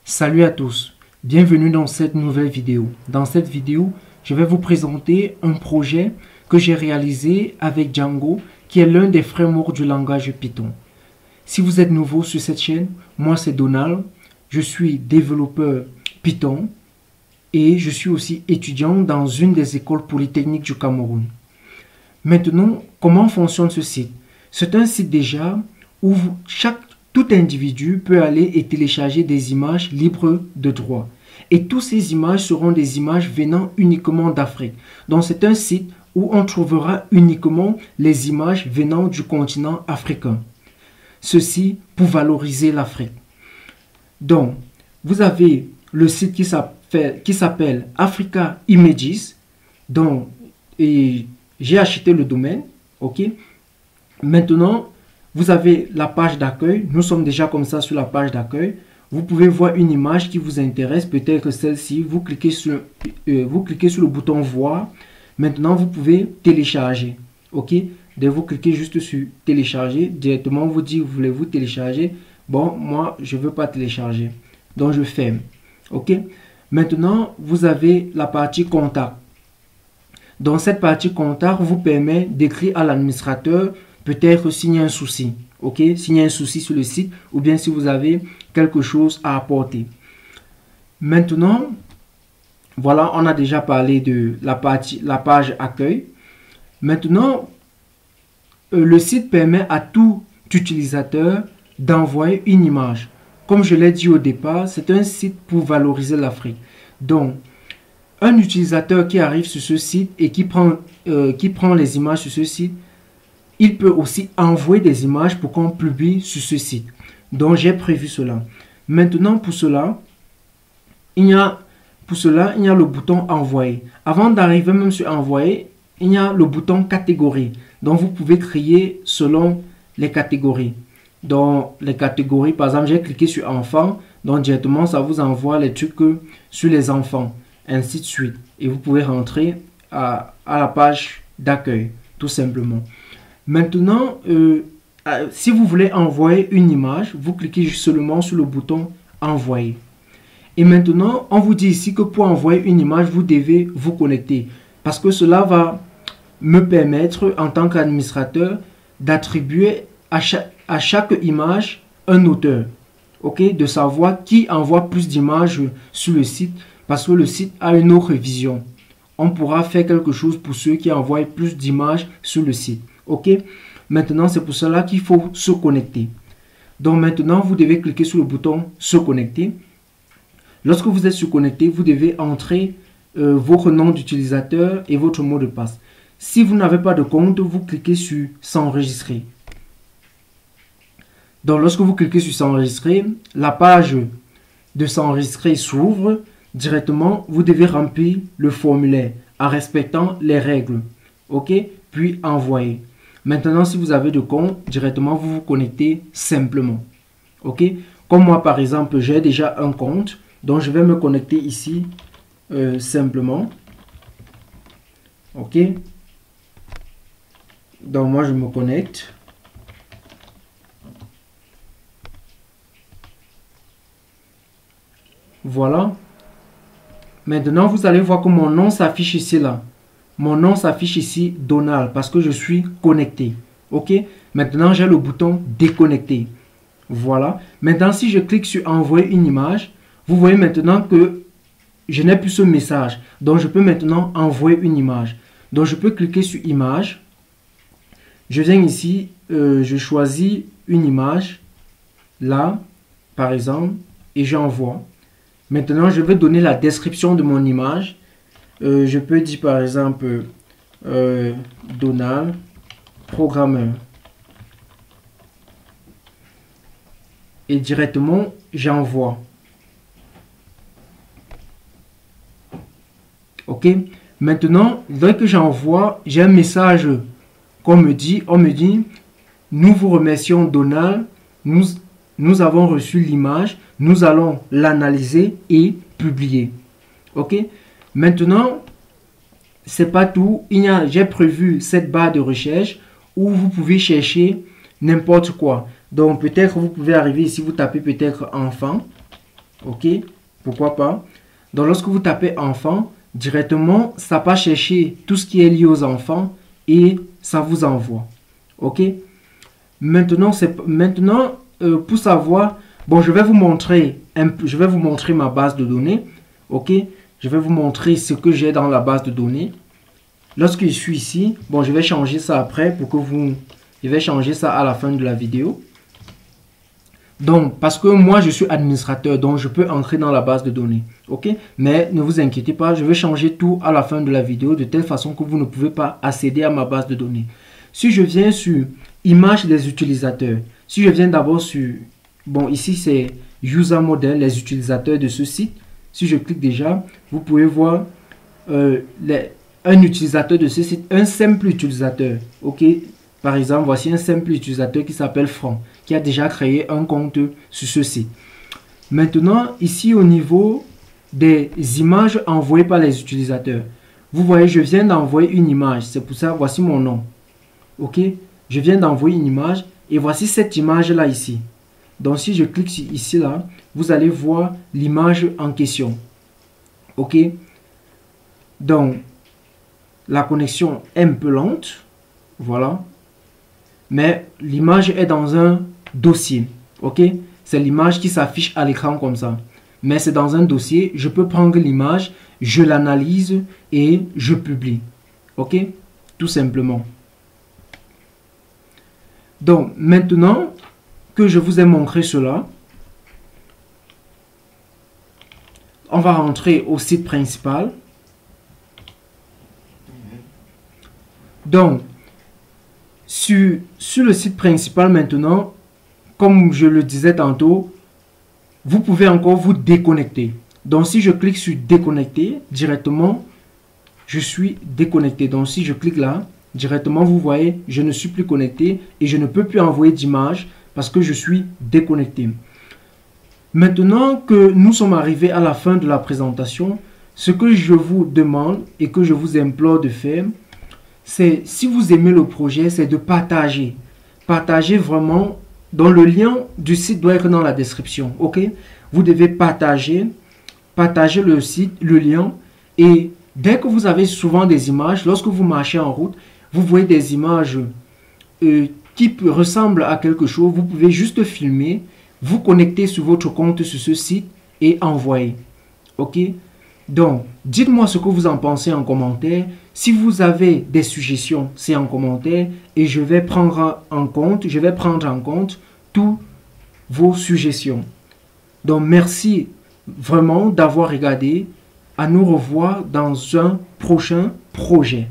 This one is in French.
Salut à tous, bienvenue dans cette nouvelle vidéo. Dans cette vidéo, je vais vous présenter un projet que j'ai réalisé avec Django, qui est l'un des frameworks du langage Python. Si vous êtes nouveau sur cette chaîne, moi c'est Donald, je suis développeur Python et je suis aussi étudiant dans une des écoles polytechniques du Cameroun. Maintenant, comment fonctionne ce site? C'est un site déjà où tout individu peut aller et télécharger des images libres de droit. Et toutes ces images seront des images venant uniquement d'Afrique. Donc c'est un site où on trouvera uniquement les images venant du continent africain. Ceci pour valoriser l'Afrique. Donc, vous avez le site qui s'appelle Africa Images. Donc, j'ai acheté le domaine. Ok. Maintenant, vous avez la page d'accueil. Nous sommes déjà comme ça sur la page d'accueil. Vous pouvez voir une image qui vous intéresse, peut-être celle-ci. Vous cliquez sur le bouton voir. Maintenant, vous pouvez télécharger. Ok. Dès que vous cliquez juste sur télécharger, directement vous dit voulez-vous télécharger. Bon, moi, je ne veux pas télécharger. Donc, je ferme. Ok. Maintenant, vous avez la partie contact. Dans cette partie contact, vous permet d'écrire à l'administrateur, peut-être s'il y a un souci. Ok. S'il y a un souci sur le site ou bien si vous avez quelque chose à apporter. Maintenant, voilà, on a déjà parlé de la page accueil. Maintenant, le site permet à tout utilisateur d'envoyer une image. Comme je l'ai dit au départ, c'est un site pour valoriser l'Afrique. Donc, un utilisateur qui arrive sur ce site et qui prend les images sur ce site, il peut aussi envoyer des images pour qu'on publie sur ce site. Donc, j'ai prévu cela. Maintenant, pour cela, il y a le bouton envoyer. Avant d'arriver même sur envoyer, il y a le bouton catégorie. Donc, vous pouvez trier selon les catégories. Dans les catégories, par exemple, j'ai cliqué sur enfants. Donc, directement, ça vous envoie les trucs sur les enfants. Ainsi de suite. Et vous pouvez rentrer à la page d'accueil, tout simplement. Maintenant, si vous voulez envoyer une image, vous cliquez seulement sur le bouton envoyer. Et maintenant, on vous dit ici que pour envoyer une image, vous devez vous connecter. Parce que cela va me permettre, en tant qu'administrateur, d'attribuer à chaque image un auteur. Ok, de savoir qui envoie plus d'images sur le site. Parce que le site a une autre vision. On pourra faire quelque chose pour ceux qui envoient plus d'images sur le site. Ok. Maintenant, c'est pour cela qu'il faut se connecter. Donc maintenant, vous devez cliquer sur le bouton se connecter. Lorsque vous êtes se connecté, vous devez entrer votre nom d'utilisateur et votre mot de passe. Si vous n'avez pas de compte, vous cliquez sur s'enregistrer. Donc lorsque vous cliquez sur s'enregistrer, la page de s'enregistrer s'ouvre. Directement, vous devez remplir le formulaire en respectant les règles. Ok, puis envoyer. Maintenant, si vous avez de compte, directement, vous vous connectez simplement. Ok, comme moi, par exemple, j'ai déjà un compte. Donc, je vais me connecter ici simplement. Ok. Donc, moi, je me connecte. Voilà. Maintenant, vous allez voir que mon nom s'affiche ici, là. Mon nom s'affiche ici, Donald, parce que je suis connecté. OK? Maintenant, j'ai le bouton déconnecter. Voilà. Maintenant, si je clique sur envoyer une image, vous voyez maintenant que je n'ai plus ce message. Donc, je peux maintenant envoyer une image. Donc, je peux cliquer sur image. Je viens ici, je choisis une image, là, par exemple, et j'envoie. Maintenant, je vais donner la description de mon image. Je peux dire par exemple Donald, programmeur. Et directement, j'envoie. Ok. Maintenant, dès que j'envoie, j'ai un message qu'on me dit. On me dit, nous vous remercions Donald. Nous avons reçu l'image. Nous allons l'analyser et publier. Ok. Maintenant, c'est pas tout. J'ai prévu cette barre de recherche où vous pouvez chercher n'importe quoi. Donc, peut-être vous pouvez arriver ici, vous tapez peut-être enfant. Ok, pourquoi pas. Donc lorsque vous tapez enfant, directement, ça va chercher tout ce qui est lié aux enfants et ça vous envoie. Ok. Maintenant, pour savoir, bon, je vais vous montrer ma base de données. Ok, je vais vous montrer ce que j'ai dans la base de données. Lorsque je suis ici, bon, je vais changer ça après pour que je vais changer ça à la fin de la vidéo. Donc, parce que moi, je suis administrateur, donc je peux entrer dans la base de données. Ok, mais ne vous inquiétez pas, je vais changer tout à la fin de la vidéo de telle façon que vous ne pouvez pas accéder à ma base de données. Si je viens sur image des utilisateurs, si je viens d'abord sur, bon, ici c'est user model, les utilisateurs de ce site. Si je clique déjà, vous pouvez voir un utilisateur de ce site, un simple utilisateur. Ok, par exemple, voici un simple utilisateur qui s'appelle Franck, qui a déjà créé un compte sur ce site. Maintenant, ici au niveau des images envoyées par les utilisateurs, vous voyez, je viens d'envoyer une image. C'est pour ça, voici mon nom. Ok, je viens d'envoyer une image et voici cette image là ici. Donc si je clique ici là, vous allez voir l'image en question. Ok, donc la connexion est un peu lente, voilà, mais l'image est dans un dossier. Ok, c'est l'image qui s'affiche à l'écran comme ça, mais c'est dans un dossier. Je peux prendre l'image, je l'analyse et je publie. Ok, tout simplement. Donc maintenant que je vous ai montré cela, on va rentrer au site principal. Donc sur le site principal maintenant, comme je le disais tantôt, vous pouvez encore vous déconnecter. Donc si je clique sur déconnecter, directement je suis déconnecté. Donc si je clique là, directement vous voyez, je ne suis plus connecté et je ne peux plus envoyer d'image parce que je suis déconnecté. Maintenant que nous sommes arrivés à la fin de la présentation, ce que je vous demande et que je vous implore de faire, c'est, si vous aimez le projet, c'est de partager. Partagez vraiment. Donc le lien du site doit être dans la description. Ok, vous devez partager le site, le lien, et dès que vous avez souvent des images, lorsque vous marchez en route, vous voyez des images qui ressemblent à quelque chose, vous pouvez juste filmer, vous connecter sur votre compte sur ce site et envoyer. Ok, donc dites-moi ce que vous en pensez en commentaire. Si vous avez des suggestions, c'est en commentaire et je vais prendre en compte toutes vos suggestions. Donc merci vraiment d'avoir regardé. À nous revoir dans un prochain projet.